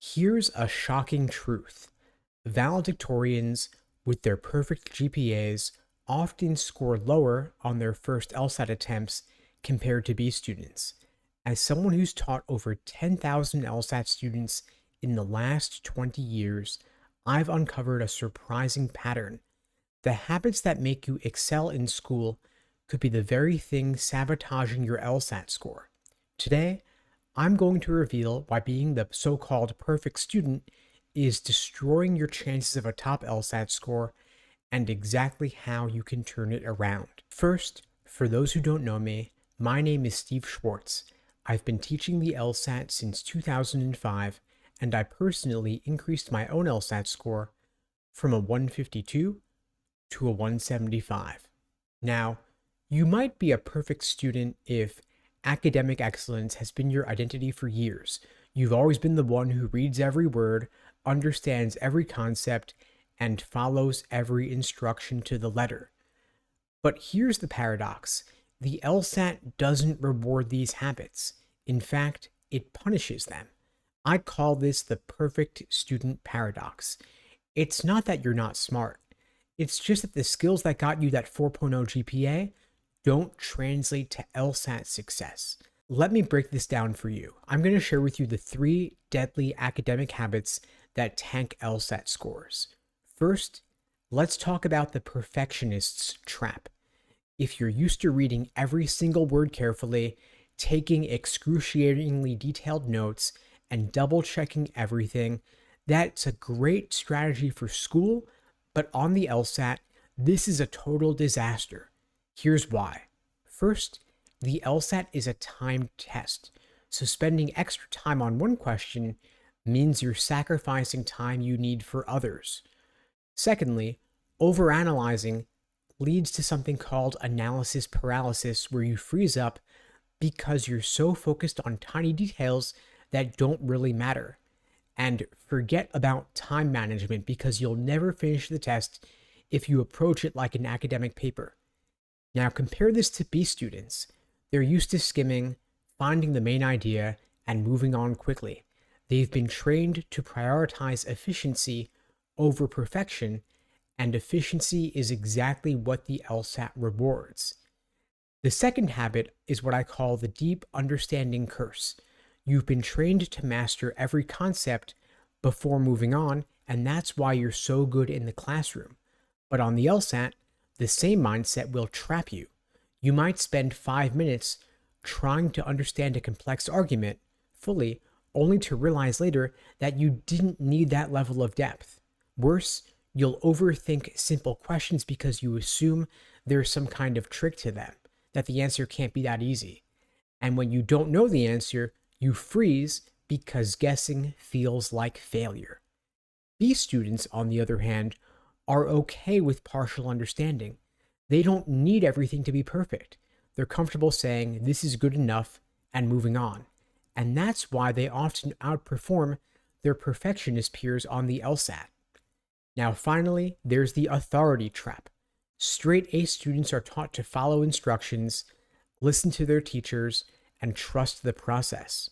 Here's a shocking truth. Valedictorians with their perfect GPAs often score lower on their first LSAT attempts compared to B students. As someone who's taught over 10,000 LSAT students in the last 20 years, I've uncovered a surprising pattern. The habits that make you excel in school could be the very thing sabotaging your LSAT score. Today, I'm going to reveal why being the so-called perfect student is destroying your chances of a top LSAT score and exactly how you can turn it around. First, for those who don't know me, my name is Steve Schwartz. I've been teaching the LSAT since 2005, and I personally increased my own LSAT score from a 152 to a 175. Now, you might be a perfect student if academic excellence has been your identity for years. You've always been the one who reads every word, understands every concept, and follows every instruction to the letter. But here's the paradox. The LSAT doesn't reward these habits. In fact, it punishes them. I call this the perfect student paradox. It's not that you're not smart. It's just that the skills that got you that 4.0 GPA don't translate to LSAT success. Let me break this down for you. I'm going to share with you the 3 deadly academic habits that tank LSAT scores. First, let's talk about the perfectionist's trap. If you're used to reading every single word carefully, taking excruciatingly detailed notes, and double-checking everything, that's a great strategy for school, but on the LSAT, this is a total disaster. Here's why. First, the LSAT is a timed test, so spending extra time on one question means you're sacrificing time you need for others. Secondly, overanalyzing leads to something called analysis paralysis, where you freeze up because you're so focused on tiny details that don't really matter. And forget about time management because you'll never finish the test if you approach it like an academic paper. Now compare this to B students. They're used to skimming, finding the main idea, and moving on quickly. They've been trained to prioritize efficiency over perfection, and efficiency is exactly what the LSAT rewards. The second habit is what I call the deep understanding curse. You've been trained to master every concept before moving on, and that's why you're so good in the classroom. But on the LSAT, the same mindset will trap you. You might spend 5 minutes trying to understand a complex argument fully, only to realize later that you didn't need that level of depth. Worse, you'll overthink simple questions because you assume there's some kind of trick to them, that the answer can't be that easy. And when you don't know the answer, you freeze because guessing feels like failure. B students, on the other hand, are okay with partial understanding. They don't need everything to be perfect. They're comfortable saying, this is good enough, and moving on. And that's why they often outperform their perfectionist peers on the LSAT. Now finally, there's the authority trap. Straight A students are taught to follow instructions, listen to their teachers, and trust the process.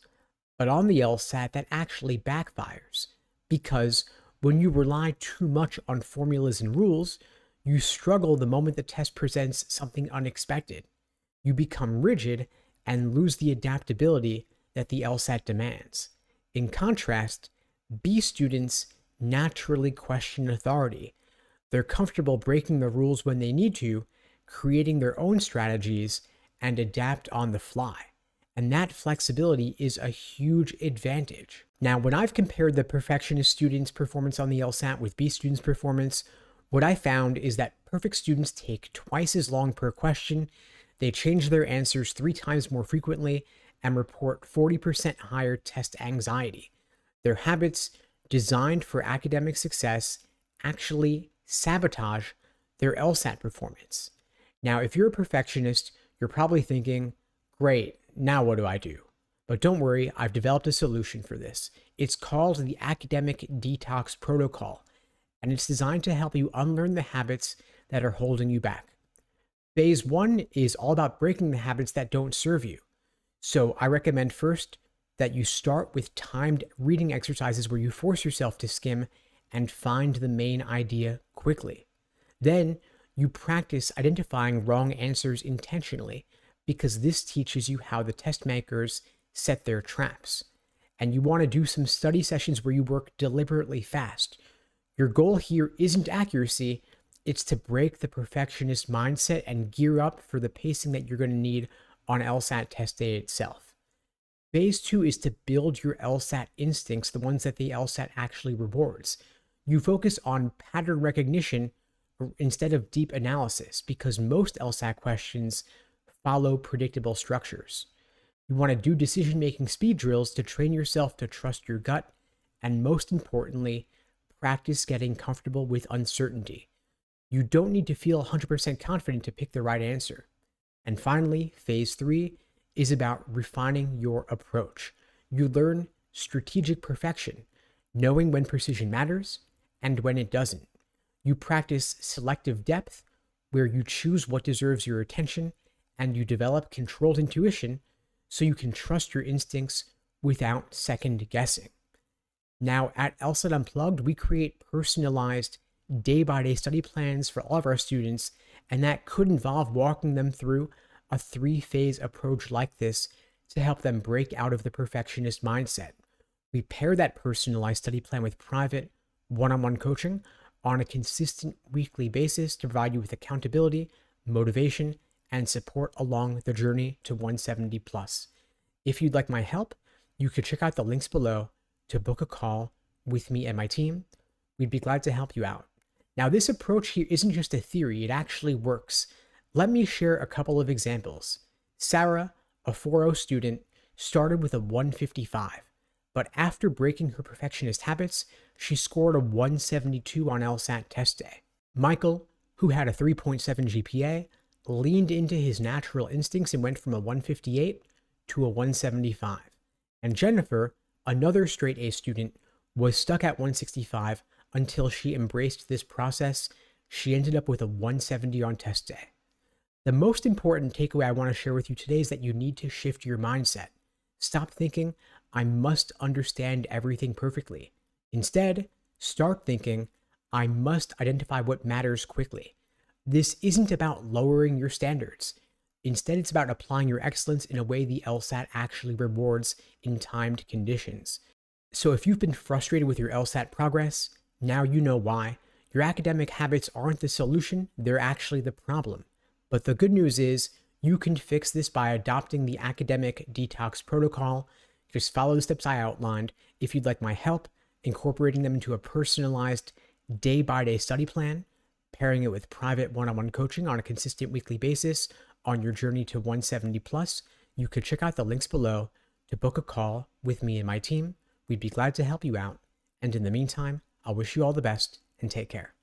But on the LSAT, that actually backfires, because when you rely too much on formulas and rules, you struggle the moment the test presents something unexpected. You become rigid and lose the adaptability that the LSAT demands. In contrast, B students naturally question authority. They're comfortable breaking the rules when they need to, creating their own strategies, and adapt on the fly. And that flexibility is a huge advantage. Now, when I've compared the perfectionist students' performance on the LSAT with B students' performance, what I found is that perfect students take twice as long per question, they change their answers 3 times more frequently, and report 40% higher test anxiety. Their habits, designed for academic success, actually sabotage their LSAT performance. Now, if you're a perfectionist, you're probably thinking, great, now what do I do? But don't worry, I've developed a solution for this. It's called the Academic Detox Protocol, and it's designed to help you unlearn the habits that are holding you back. Phase 1 is all about breaking the habits that don't serve you. So I recommend first that you start with timed reading exercises where you force yourself to skim and find the main idea quickly. Then you practice identifying wrong answers intentionally, because this teaches you how the test makers set their traps. And you want to do some study sessions where you work deliberately fast. Your goal here isn't accuracy, it's to break the perfectionist mindset and gear up for the pacing that you're going to need on LSAT test day itself. Phase 2 is to build your LSAT instincts, the ones that the LSAT actually rewards. You focus on pattern recognition instead of deep analysis, because most LSAT questions follow predictable structures. You want to do decision-making speed drills to train yourself to trust your gut, and most importantly, practice getting comfortable with uncertainty. You don't need to feel 100% confident to pick the right answer. And finally, phase 3 is about refining your approach. You learn strategic perfection, knowing when precision matters and when it doesn't. You practice selective depth, where you choose what deserves your attention, and you develop controlled intuition so you can trust your instincts without second guessing. Now, at LSAT Unplugged, we create personalized day-by-day study plans for all of our students, and that could involve walking them through a 3-phase approach like this to help them break out of the perfectionist mindset. We pair that personalized study plan with private, one-on-one coaching on a consistent weekly basis to provide you with accountability, motivation, and support along the journey to 170 plus. If you'd like my help, you could check out the links below to book a call with me and my team. We'd be glad to help you out. Now, this approach here isn't just a theory, it actually works. Let me share a couple of examples. Sarah, a 4.0 student, started with a 155, but after breaking her perfectionist habits, she scored a 172 on LSAT test day. Michael, who had a 3.7 GPA, leaned into his natural instincts and went from a 158 to a 175. And Jennifer, another straight A student, was stuck at 165 until she embraced this process. She ended up with a 170 on test day. The most important takeaway I want to share with you today is that you need to shift your mindset. Stop thinking, I must understand everything perfectly. Instead, start thinking, I must identify what matters quickly. This isn't about lowering your standards. Instead, it's about applying your excellence in a way the LSAT actually rewards in timed conditions. So if you've been frustrated with your LSAT progress, now you know why. Your academic habits aren't the solution, they're actually the problem. But the good news is, you can fix this by adopting the academic detox protocol. Just follow the steps I outlined. If you'd like my help, incorporating them into a personalized day-by-day study plan, pairing it with private one-on-one coaching on a consistent weekly basis on your journey to 170 plus, you could check out the links below to book a call with me and my team. We'd be glad to help you out. And in the meantime, I'll wish you all the best and take care.